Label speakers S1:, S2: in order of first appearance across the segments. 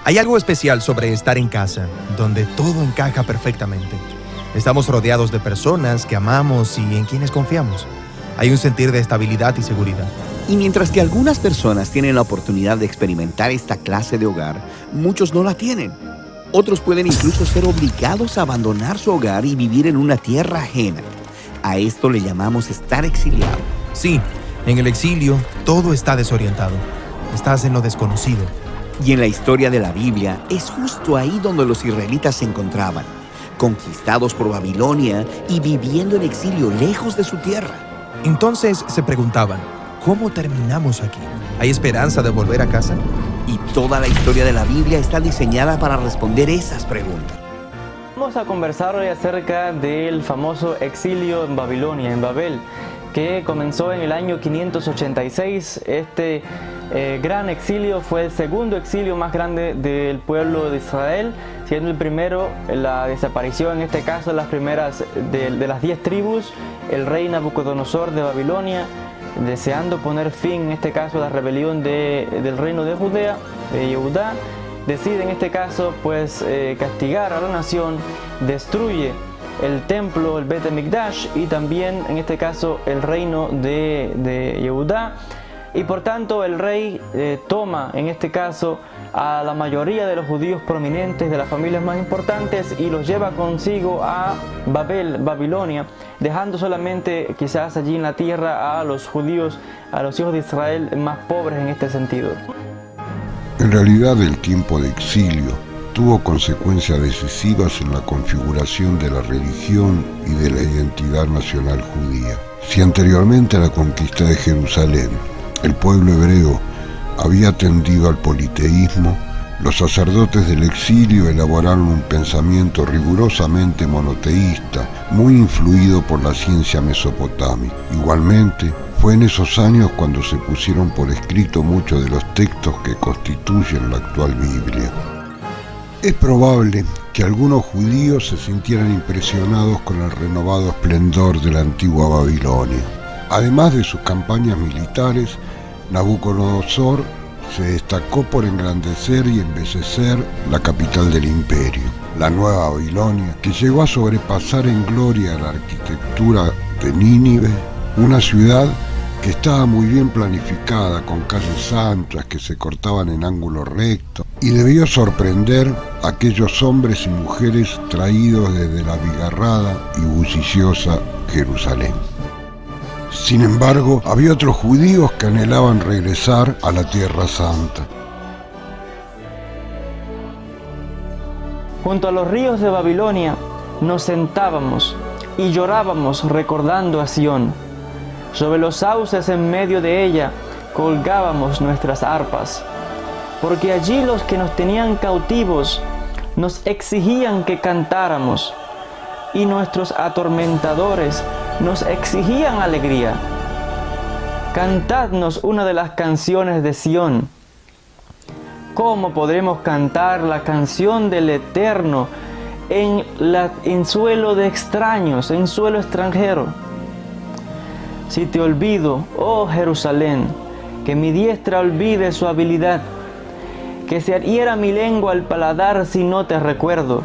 S1: Hay algo especial sobre estar en casa, donde todo encaja perfectamente. Estamos rodeados de personas que amamos y en quienes confiamos. Hay un sentir de estabilidad y seguridad.
S2: Y mientras que algunas personas tienen la oportunidad de experimentar esta clase de hogar, muchos no la tienen. Otros pueden incluso ser obligados a abandonar su hogar y vivir en una tierra ajena. A esto le llamamos estar exiliado.
S1: Sí, en el exilio todo está desorientado. Estás en lo desconocido.
S2: Y en la historia de la Biblia es justo ahí donde los israelitas se encontraban, conquistados por Babilonia y viviendo en exilio lejos de su tierra.
S1: Entonces se preguntaban, ¿cómo terminamos aquí? ¿Hay esperanza de volver a casa?
S2: Y toda la historia de la Biblia está diseñada para responder esas preguntas.
S3: Vamos a conversar hoy acerca del famoso exilio en Babilonia, en Babel, que comenzó en el año 586. Este gran exilio fue el segundo exilio más grande del pueblo de Israel, siendo el primero la desaparición, en este caso, las primeras de las 10 tribus, el rey Nabucodonosor de Babilonia, deseando poner fin, en este caso, a la rebelión del reino de Judá, decide en este caso pues castigar a la nación, destruye el templo, el Bet HaMikdash, y también en este caso el reino de Yehudá, y por tanto el rey toma en este caso a la mayoría de los judíos prominentes, de las familias más importantes, y los lleva consigo a Babilonia, dejando solamente quizás allí en la tierra a los judíos, a los hijos de Israel más pobres en este sentido.
S4: En realidad, el tiempo de exilio tuvo consecuencias decisivas en la configuración de la religión y de la identidad nacional judía. Si anteriormente a la conquista de Jerusalén el pueblo hebreo había tendido al politeísmo, los sacerdotes del exilio elaboraron un pensamiento rigurosamente monoteísta, muy influido por la ciencia mesopotámica. Igualmente, fue en esos años cuando se pusieron por escrito muchos de los textos que constituyen la actual Biblia. Es probable que algunos judíos se sintieran impresionados con el renovado esplendor de la antigua Babilonia. Además de sus campañas militares, Nabucodonosor se destacó por engrandecer y embellecer la capital del imperio, la Nueva Babilonia, que llegó a sobrepasar en gloria la arquitectura de Nínive, una ciudad que estaba muy bien planificada, con calles anchas que se cortaban en ángulo recto, y debió sorprender a aquellos hombres y mujeres traídos desde la abigarrada y bulliciosa Jerusalén. Sin embargo, había otros judíos que anhelaban regresar a la Tierra Santa.
S3: Junto a los ríos de Babilonia nos sentábamos y llorábamos recordando a Sión. Sobre los sauces en medio de ella colgábamos nuestras arpas, porque allí los que nos tenían cautivos nos exigían que cantáramos, y nuestros atormentadores nos exigían alegría. Cantadnos una de las canciones de Sión. ¿Cómo podremos cantar la canción del Eterno en suelo de extraños, en suelo extranjero? Si te olvido, oh Jerusalén, que mi diestra olvide su habilidad, que se adhiera mi lengua al paladar si no te recuerdo,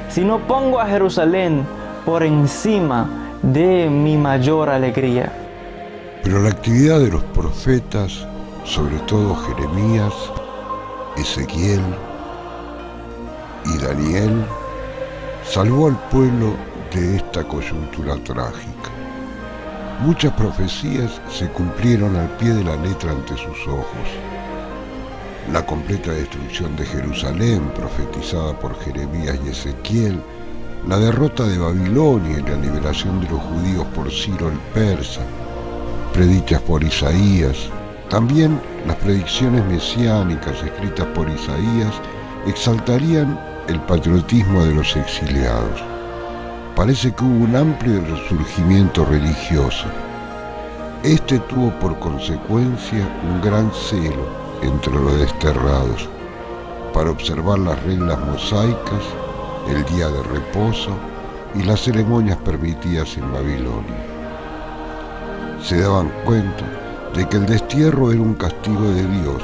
S3: si no pongo a Jerusalén por encima de mi mayor alegría.
S4: Pero la actividad de los profetas, sobre todo Jeremías, Ezequiel y Daniel, salvó al pueblo de esta coyuntura trágica. Muchas profecías se cumplieron al pie de la letra ante sus ojos. La completa destrucción de Jerusalén, profetizada por Jeremías y Ezequiel, la derrota de Babilonia y la liberación de los judíos por Ciro el Persa, predichas por Isaías. También las predicciones mesiánicas escritas por Isaías exaltarían el patriotismo de los exiliados. Parece que hubo un amplio resurgimiento religioso. Este tuvo por consecuencia un gran celo entre los desterrados para observar las reglas mosaicas, el día de reposo y las ceremonias permitidas en Babilonia. Se daban cuenta de que el destierro era un castigo de Dios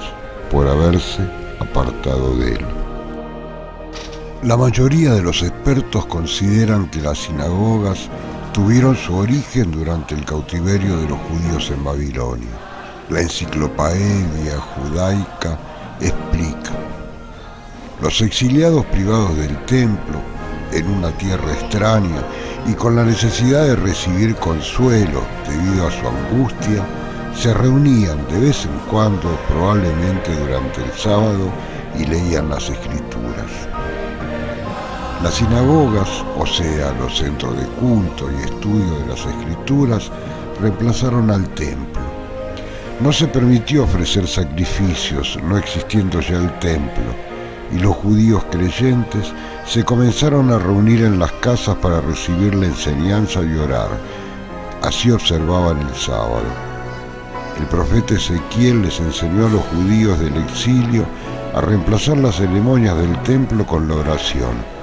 S4: por haberse apartado de él. La mayoría de los expertos consideran que las sinagogas tuvieron su origen durante el cautiverio de los judíos en Babilonia. La enciclopedia judaica explica: los exiliados privados del templo, en una tierra extraña y con la necesidad de recibir consuelo debido a su angustia, se reunían de vez en cuando, probablemente durante el sábado, y leían las escrituras. Las sinagogas, o sea, los centros de culto y estudio de las escrituras, reemplazaron al templo. No se permitió ofrecer sacrificios, no existiendo ya el templo, y los judíos creyentes se comenzaron a reunir en las casas para recibir la enseñanza y orar. Así observaban el sábado. El profeta Ezequiel les enseñó a los judíos del exilio a reemplazar las ceremonias del templo con la oración,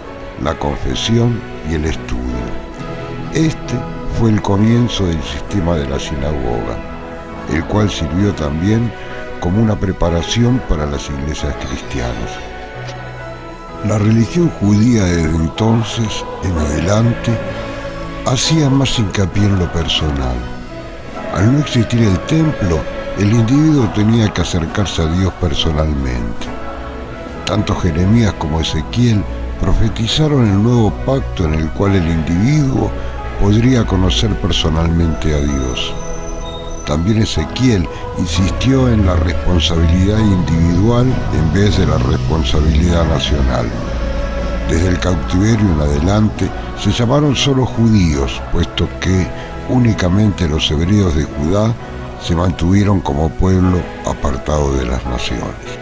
S4: la confesión y el estudio. Este fue el comienzo del sistema de la sinagoga, el cual sirvió también como una preparación para las iglesias cristianas. La religión judía desde entonces en adelante hacía más hincapié en lo personal. Al no existir el templo, el individuo tenía que acercarse a Dios personalmente. Tanto Jeremías como Ezequiel profetizaron el nuevo pacto en el cual el individuo podría conocer personalmente a Dios. También Ezequiel insistió en la responsabilidad individual en vez de la responsabilidad nacional. Desde el cautiverio en adelante se llamaron solo judíos, puesto que únicamente los hebreos de Judá se mantuvieron como pueblo apartado de las naciones.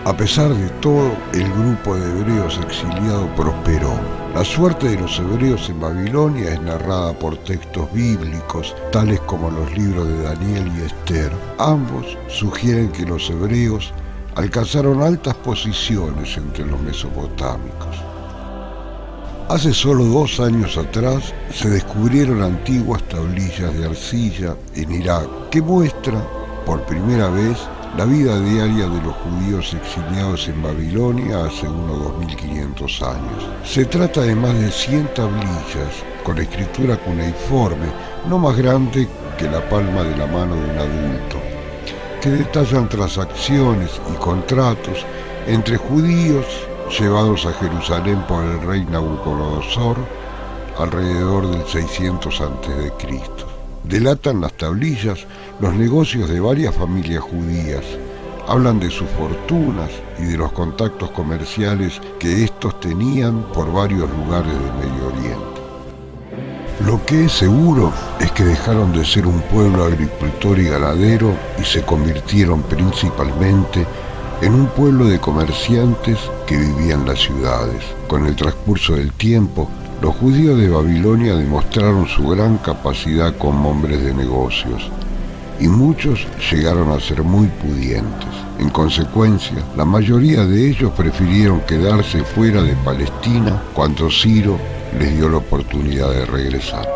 S4: A pesar de todo, el grupo de hebreos exiliados prosperó. La suerte de los hebreos en Babilonia es narrada por textos bíblicos, tales como los libros de Daniel y Esther. Ambos sugieren que los hebreos alcanzaron altas posiciones entre los mesopotámicos. Hace solo 2 años atrás se descubrieron antiguas tablillas de arcilla en Irak que muestran por primera vez la vida diaria de los judíos exiliados en Babilonia hace unos 2500 años. Se trata de más de 100 tablillas con escritura cuneiforme, no más grande que la palma de la mano de un adulto, que detallan transacciones y contratos entre judíos llevados a Jerusalén por el rey Nabucodonosor alrededor del 600 a.C. Delatan las tablillas los negocios de varias familias judías, hablan de sus fortunas y de los contactos comerciales que estos tenían por varios lugares del Medio Oriente. Lo que es seguro es que dejaron de ser un pueblo agricultor y ganadero y se convirtieron principalmente en un pueblo de comerciantes que vivían en las ciudades. Con el transcurso del tiempo, los judíos de Babilonia demostraron su gran capacidad como hombres de negocios, y muchos llegaron a ser muy pudientes. En consecuencia, la mayoría de ellos prefirieron quedarse fuera de Palestina cuando Ciro les dio la oportunidad de regresar.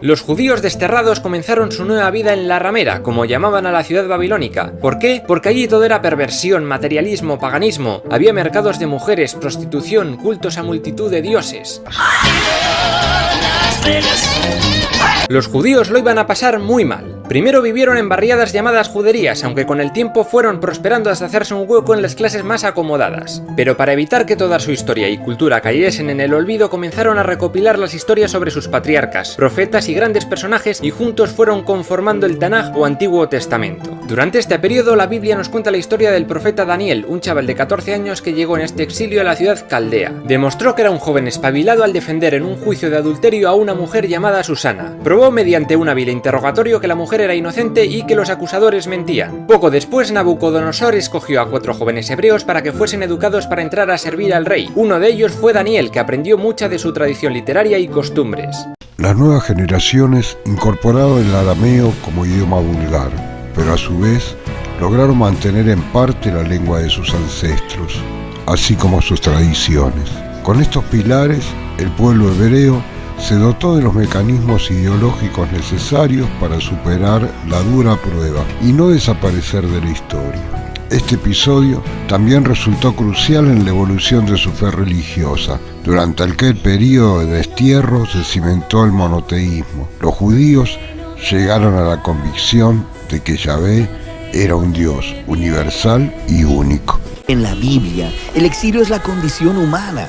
S5: Los judíos desterrados comenzaron su nueva vida en la ramera, como llamaban a la ciudad babilónica. ¿Por qué? Porque allí todo era perversión, materialismo, paganismo. Había mercados de mujeres, prostitución, cultos a multitud de dioses. Los judíos lo iban a pasar muy mal. Primero vivieron en barriadas llamadas juderías, aunque con el tiempo fueron prosperando hasta hacerse un hueco en las clases más acomodadas. Pero para evitar que toda su historia y cultura cayesen en el olvido, comenzaron a recopilar las historias sobre sus patriarcas, profetas y grandes personajes, y juntos fueron conformando el Tanaj o Antiguo Testamento. Durante este periodo, la Biblia nos cuenta la historia del profeta Daniel, un chaval de 14 años que llegó en este exilio a la ciudad caldea. Demostró que era un joven espabilado al defender en un juicio de adulterio a una mujer llamada Susana. Probó mediante un hábil interrogatorio que la mujer era inocente y que los acusadores mentían. Poco después, Nabucodonosor escogió a 4 jóvenes hebreos para que fuesen educados para entrar a servir al rey. Uno de ellos fue Daniel, que aprendió mucha de su tradición literaria y costumbres.
S4: Las nuevas generaciones incorporaron el arameo como idioma vulgar, pero a su vez lograron mantener en parte la lengua de sus ancestros, así como sus tradiciones. Con estos pilares, el pueblo hebreo se dotó de los mecanismos ideológicos necesarios para superar la dura prueba y no desaparecer de la historia. Este episodio también resultó crucial en la evolución de su fe religiosa. Durante aquel periodo de destierro se cimentó el monoteísmo. Los judíos llegaron a la convicción de que Yahvé era un Dios universal y único.
S2: En la Biblia, el exilio es la condición humana.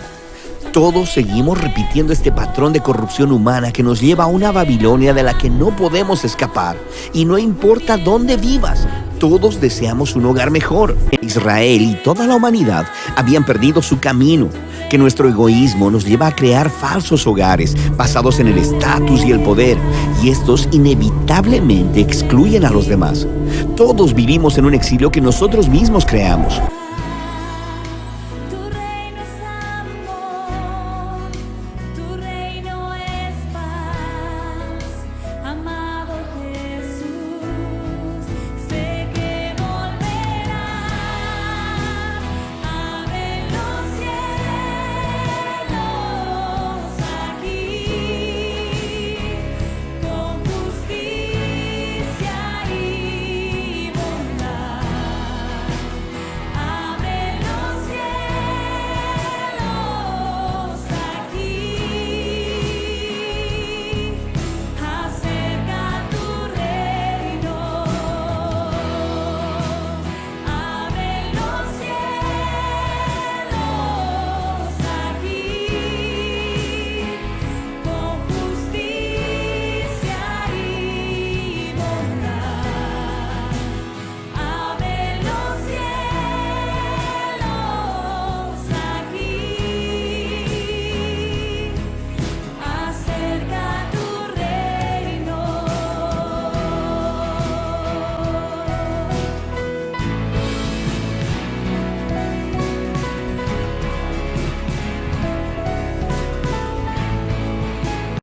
S2: Todos seguimos repitiendo este patrón de corrupción humana que nos lleva a una Babilonia de la que no podemos escapar. Y no importa dónde vivas, todos deseamos un hogar mejor. Israel y toda la humanidad habían perdido su camino, que nuestro egoísmo nos lleva a crear falsos hogares basados en el estatus y el poder, y estos inevitablemente excluyen a los demás. Todos vivimos en un exilio que nosotros mismos creamos.